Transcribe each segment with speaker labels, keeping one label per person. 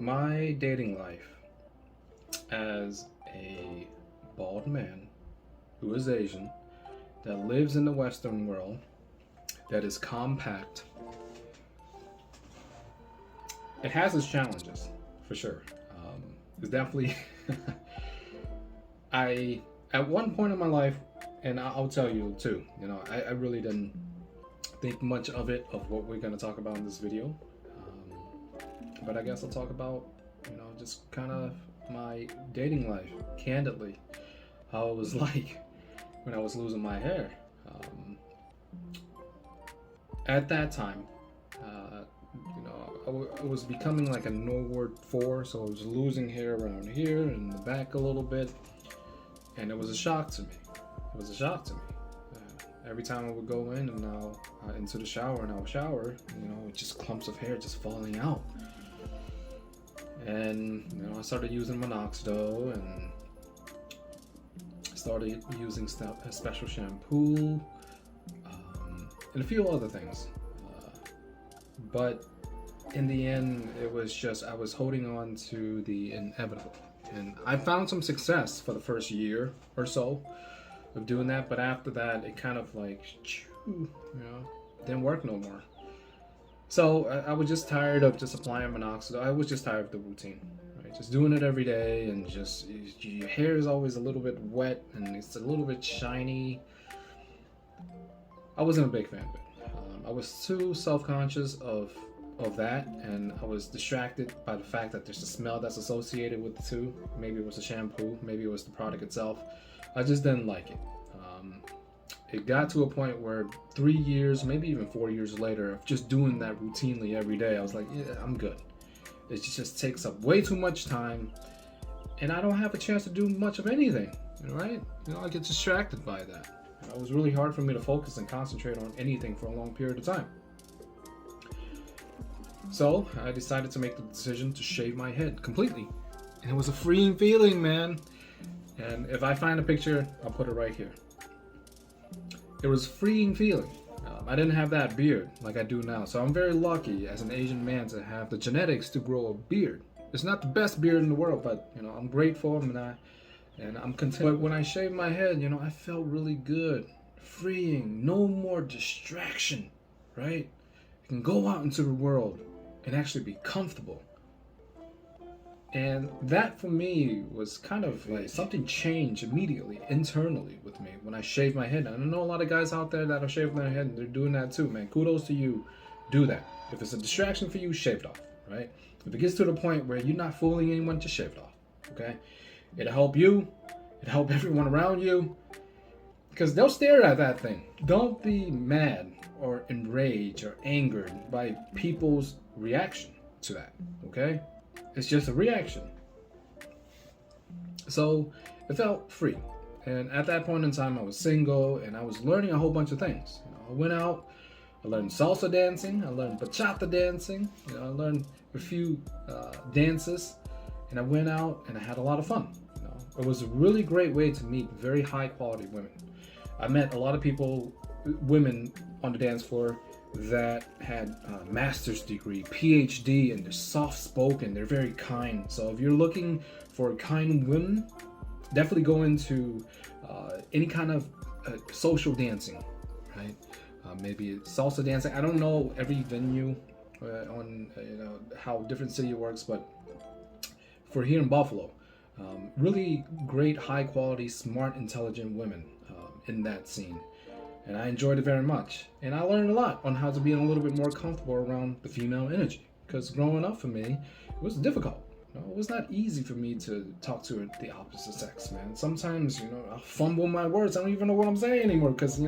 Speaker 1: my dating life as a bald man who is Asian, that lives in the Western world, that is compact, it has its challenges, for sure. It's definitely, at one point in my life, and I'll tell you too, I really didn't think much of it, of what we're going to talk about in this video. But I guess I'll talk about, just kind of my dating life, candidly, how it was like when I was losing my hair. At that time, I was becoming like a Norwood 4, so I was losing hair around here and the back a little bit, and it was a shock to me. Every time I would go in and now into the shower and I would shower, just clumps of hair just falling out. And I started using Minoxida and started using a special shampoo and a few other things. But in the end, it was just I was holding on to the inevitable. And I found some success for the first year or so of doing that, but after that, it kind of like, didn't work no more. So I was just tired of just applying Minoxida. I was just tired of the routine, right? Just doing it every day, and just your hair is always a little bit wet and it's a little bit shiny. I wasn't a big fan of it. I was too self-conscious of that, and I was distracted by the fact that there's a smell that's associated with the two. Maybe it was the shampoo, maybe it was the product itself. I just didn't like it. It got to a point where 3 years, maybe even 4 years later, of just doing that routinely every day, I was like, yeah, I'm good. It just takes up way too much time, and I don't have a chance to do much of anything, right? I get distracted by that. It was really hard for me to focus and concentrate on anything for a long period of time. So I decided to make the decision to shave my head completely. And it was a freeing feeling, man. And if I find a picture, I'll put it right here. It was a freeing feeling. I didn't have that beard like I do now. So I'm very lucky as an Asian man to have the genetics to grow a beard. It's not the best beard in the world, but I'm grateful and I'm content. But when I shaved my head, I felt really good, freeing, no more distraction, right? You can go out into the world and actually be comfortable. And that for me was kind of like something changed immediately, internally with me when I shaved my head. And I know a lot of guys out there that are shaving their head and they're doing that too, man. Kudos to you. Do that. If it's a distraction for you, shave it off, right? If it gets to the point where you're not fooling anyone, just shave it off, okay? It'll help you. It'll help everyone around you. Because they'll stare at that thing. Don't be mad or enraged or angered by people's reaction to that, okay? It's just a reaction. So it felt free. And at that point in time, I was single and I was learning a whole bunch of things. I went out, I learned salsa dancing, I learned bachata dancing, I learned a few dances, and I went out and I had a lot of fun. It was a really great way to meet very high quality women. I met a lot of people, women on the dance floor that had a master's degree, PhD, and they're soft-spoken, they're very kind. So if you're looking for kind women, definitely go into any kind of social dancing, right? Maybe salsa dancing. I don't know every venue on how different city works, but for here in Buffalo, really great, high-quality, smart, intelligent women in that scene. And I enjoyed it very much. And I learned a lot on how to be a little bit more comfortable around the female energy. Because growing up for me, it was difficult. It was not easy for me to talk to the opposite sex, man. Sometimes, I'll fumble my words. I don't even know what I'm saying anymore because,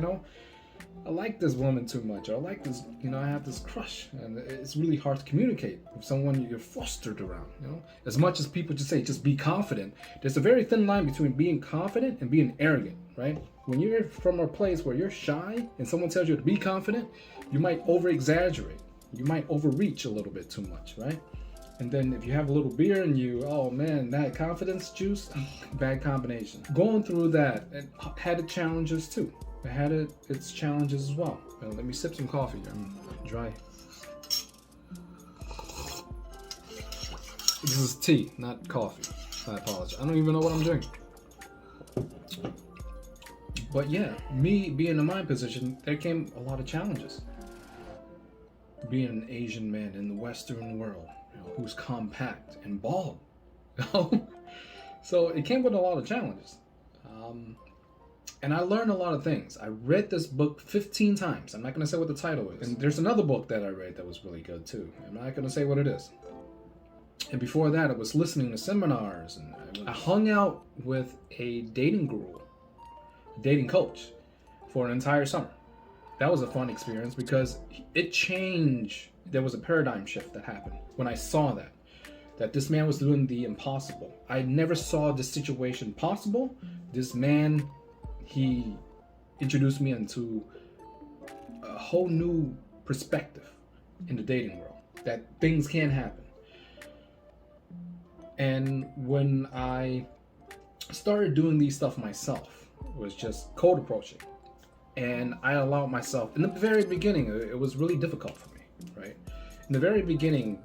Speaker 1: I like this woman too much. Or I like this, I have this crush. And it's really hard to communicate with someone you're flustered around, As much as people just say, just be confident. There's a very thin line between being confident and being arrogant, right? When you're from a place where you're shy and someone tells you to be confident, you might over-exaggerate. You might overreach a little bit too much, right? And then if you have a little beer in you, oh man, that confidence juice, bad combination. Going through that, it had its challenges too. It had its challenges as well. Let me sip some coffee. I'm dry. This is tea, not coffee. I apologize. I don't even know what I'm drinking. But yeah, me being in my position, there came a lot of challenges. Being an Asian man in the Western world, who's compact and bald. So it came with a lot of challenges. And I learned a lot of things. I read this book 15 times. I'm not going to say what the title is. And there's another book that I read that was really good too. I'm not going to say what it is. And before that, I was listening to seminars. And I hung out with a dating guru, dating coach, for an entire summer. That was a fun experience because it changed. There was a paradigm shift that happened when I saw that this man was doing the impossible. I never saw this situation possible. This man, he introduced me into a whole new perspective in the dating world, that things can happen. And when I started doing these stuff myself, it was just cold approaching. And I allowed myself, in the very beginning, it was really difficult for me, right? In the very beginning,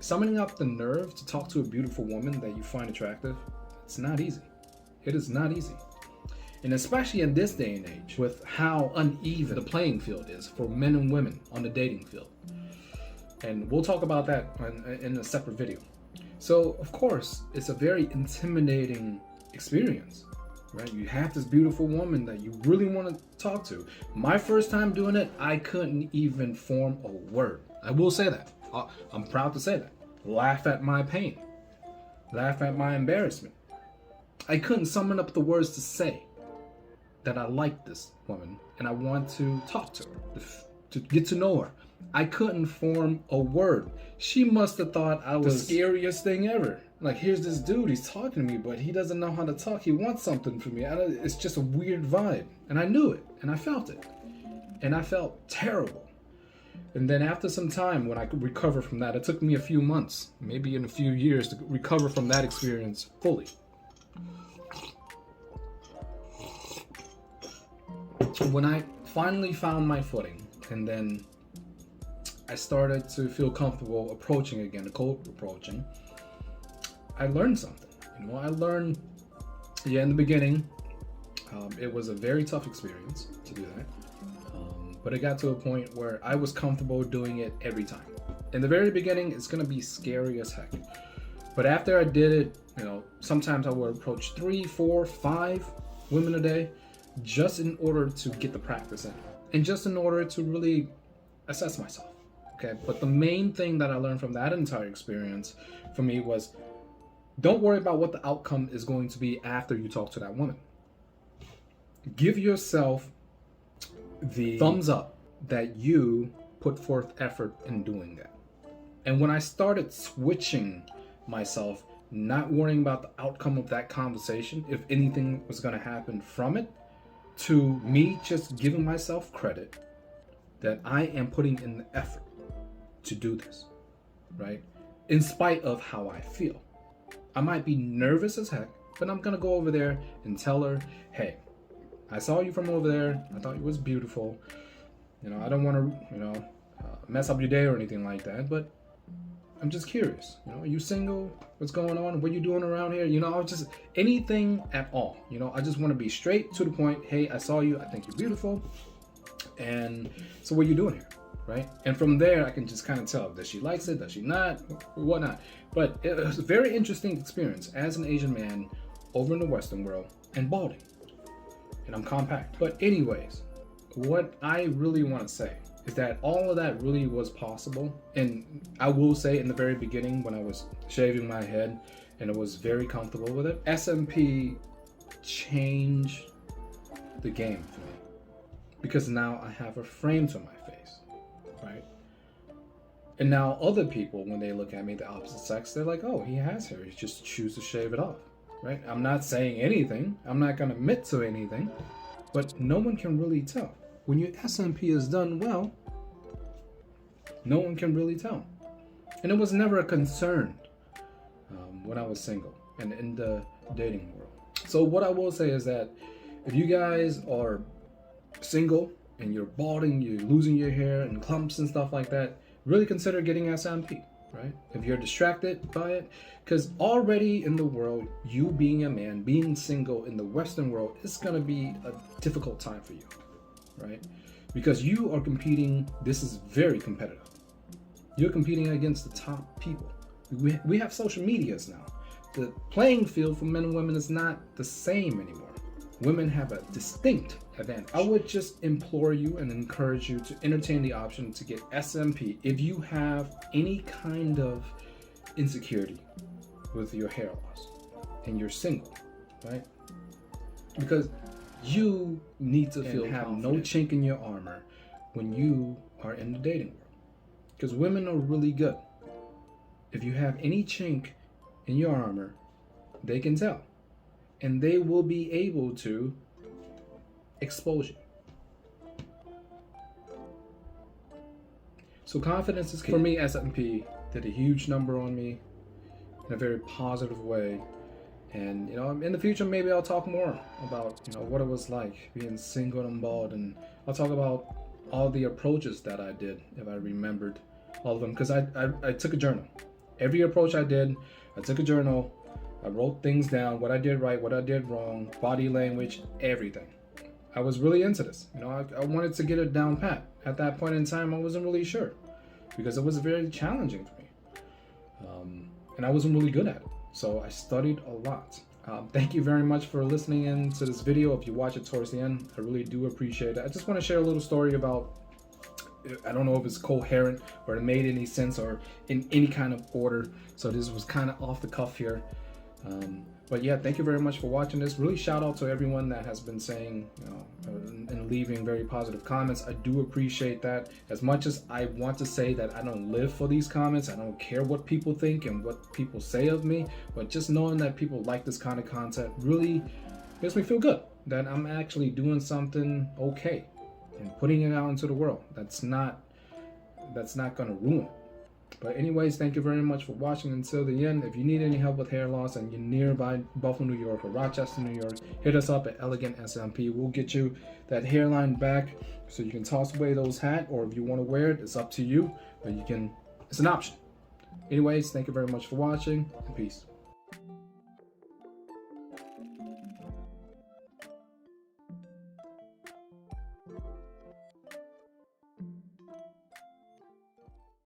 Speaker 1: summoning up the nerve to talk to a beautiful woman that you find attractive, it's not easy. It is not easy. And especially in this day and age, with how uneven the playing field is for men and women on the dating field. And we'll talk about that in a separate video. So, of course, it's a very intimidating experience, right? You have this beautiful woman that you really want to talk to. My first time doing it, I couldn't even form a word. I will say that. I'm proud to say that. Laugh at my pain. Laugh at my embarrassment. I couldn't summon up the words to say that I like this woman and I want to talk to her, to get to know her. I couldn't form a word. She must have thought I was the scariest thing ever. Like, here's this dude, he's talking to me, but he doesn't know how to talk. He wants something from me. It's just a weird vibe. And I knew it, and I felt it. And I felt terrible. And then after some time, when I could recover from that, it took me a few months, maybe in a few years, to recover from that experience fully. When I finally found my footing, and then I started to feel comfortable approaching again, the cold approaching, I learned something. I learned, in the beginning, it was a very tough experience to do that. But it got to a point where I was comfortable doing it every time. In the very beginning, it's gonna be scary as heck. But after I did it, sometimes I would approach 3, 4, 5 women a day, just in order to get the practice in. And just in order to really assess myself. Okay, but the main thing that I learned from that entire experience for me was, don't worry about what the outcome is going to be after you talk to that woman. Give yourself the thumbs up that you put forth effort in doing that. And when I started switching myself, not worrying about the outcome of that conversation, if anything was going to happen from it, to me just giving myself credit that I am putting in the effort to do this, right? In spite of how I feel. I might be nervous as heck, but I'm gonna go over there and tell her, hey, I saw you from over there. I thought you was beautiful. I don't want to, mess up your day or anything like that, but I'm just curious. Are you single? What's going on? What are you doing around here? I was just anything at all. I just want to be straight to the point. Hey, I saw you. I think you're beautiful. And so what are you doing here? Right? And from there, I can just kind of tell, does she likes it? Does she not? Whatnot. But it was a very interesting experience as an Asian man over in the Western world and balding. And I'm compact. But anyways, what I really want to say is that all of that really was possible. And I will say in the very beginning, when I was shaving my head and I was very comfortable with it, SMP changed the game for me. Because now I have a frame to my face, right? And now other people, when they look at me, the opposite sex, they're like, oh, he has hair. He just choose to shave it off, right? I'm not saying anything. I'm not going to admit to anything. But no one can really tell. When your SMP is done well, no one can really tell. And it was never a concern when I was single and in the dating world. So what I will say is that if you guys are single and you're balding, you're losing your hair and clumps and stuff like that, really consider getting SMP, right? If you're distracted by it, because already in the world, you being a man, being single in the Western world, it's gonna be a difficult time for you, right? Because you are competing, this is very competitive. You're competing against the top people. We have social medias now. The playing field for men and women is not the same anymore. Women have a distinct advantage. I would just implore you and encourage you to entertain the option to get SMP if you have any kind of insecurity with your hair loss and you're single, right? Because you need to feel have no chink in your armor when you are in the dating world. Because women are really good. If you have any chink in your armor, they can tell. And they will be able to expose you. So confidence is key. For me, SMP did a huge number on me in a very positive way. And, you know, in the future, maybe I'll talk more about, you know, what it was like being single and bald. And I'll talk about all the approaches that I did, if I remembered all of them. Because I took a journal. Every approach I did, I took a journal. I wrote things down, what I did right, what I did wrong, body language, everything. I was really into this. You know, I wanted to get it down pat. At that point in time, I wasn't really sure because it was very challenging for me. And I wasn't really good at it. So I studied a lot. Thank you very much for listening in to this video. If you watch it towards the end, I really do appreciate it. I just want to share a little story about, I don't know if it's coherent or it made any sense or in any kind of order. So this was kind of off the cuff here. But yeah, thank you very much for watching this. Really shout out to everyone that has been saying, you know, and leaving very positive comments. I do appreciate that. As much as I want to say that I don't live for these comments, I don't care what people think and what people say of me, but just knowing that people like this kind of content really makes me feel good that I'm actually doing something okay and putting it out into the world. That's not gonna ruin it. But anyways, thank you very much for watching until the end. If you need any help with hair loss and you're nearby Buffalo, New York or Rochester, New York, hit us up at Elegant SMP. We'll get you that hairline back so you can toss away those hats, or if you want to wear it, it's up to you, but you can, it's an option. Anyways, thank you very much for watching and peace.